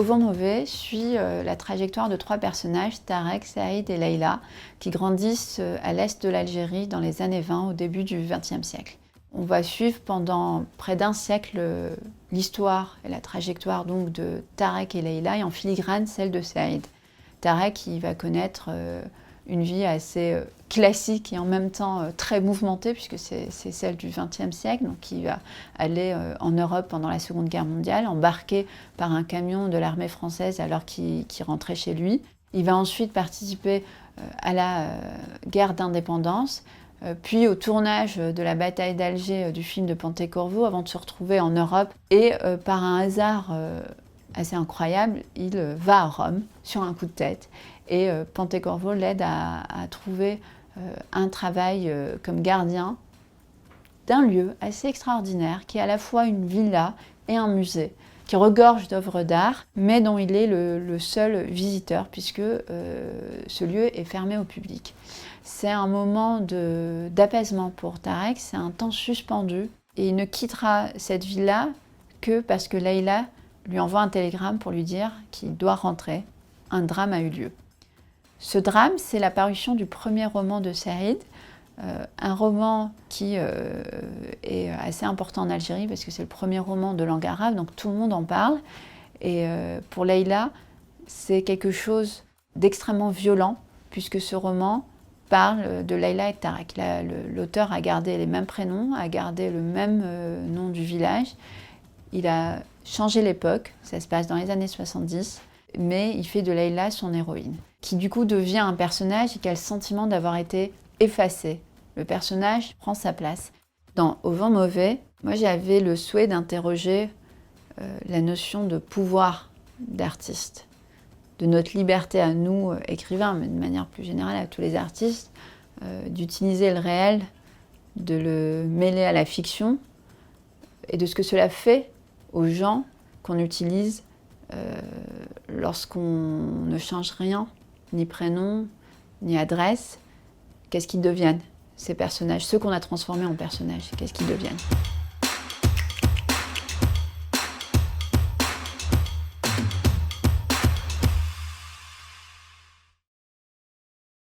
Au vent mauvais suit la trajectoire de 3 personnages, Tarek, Saïd et Leïla, qui grandissent à l'est de l'Algérie dans les années 20, au début du XXe siècle. On va suivre pendant près d'un siècle l'histoire et la trajectoire donc de Tarek et Leïla, et en filigrane celle de Saïd. Tarek, il va connaître une vie assez classique et en même temps très mouvementée, puisque c'est celle du XXe siècle. Donc il va aller en Europe pendant la Seconde Guerre mondiale, embarqué par un camion de l'armée française alors qu'il rentrait chez lui. Il va ensuite participer à la guerre d'indépendance, puis au tournage de la bataille d'Alger du film de Pontecorvo, avant de se retrouver en Europe. Et par un hasard assez incroyable, il va à Rome sur un coup de tête. Et Pontecorvo l'aide à trouver un travail comme gardien d'un lieu assez extraordinaire, qui est à la fois une villa et un musée, qui regorge d'œuvres d'art, mais dont il est le seul visiteur, puisque ce lieu est fermé au public. C'est un moment d'apaisement pour Tarek, c'est un temps suspendu, et il ne quittera cette villa que parce que Leïla lui envoie un télégramme pour lui dire qu'il doit rentrer. Un drame a eu lieu. Ce drame, c'est la parution du premier roman de Saïd, un roman qui est assez important en Algérie parce que c'est le premier roman de langue arabe, donc tout le monde en parle. Et pour Leïla, c'est quelque chose d'extrêmement violent, puisque ce roman parle de Leïla et Tarek. L'auteur a gardé les mêmes prénoms, a gardé le même nom du village. Il a changé l'époque, ça se passe dans les années 70, mais il fait de Leïla son héroïne, qui du coup devient un personnage et qui a le sentiment d'avoir été effacé. Le personnage prend sa place. Dans Au vent mauvais, moi j'avais le souhait d'interroger la notion de pouvoir d'artiste, de notre liberté à nous, écrivains, mais de manière plus générale à tous les artistes, d'utiliser le réel, de le mêler à la fiction, et de ce que cela fait aux gens qu'on utilise lorsqu'on ne change rien, ni prénom, ni adresse. Qu'est-ce qu'ils deviennent, ces personnages, ceux qu'on a transformés en personnages, qu'est-ce qu'ils deviennent?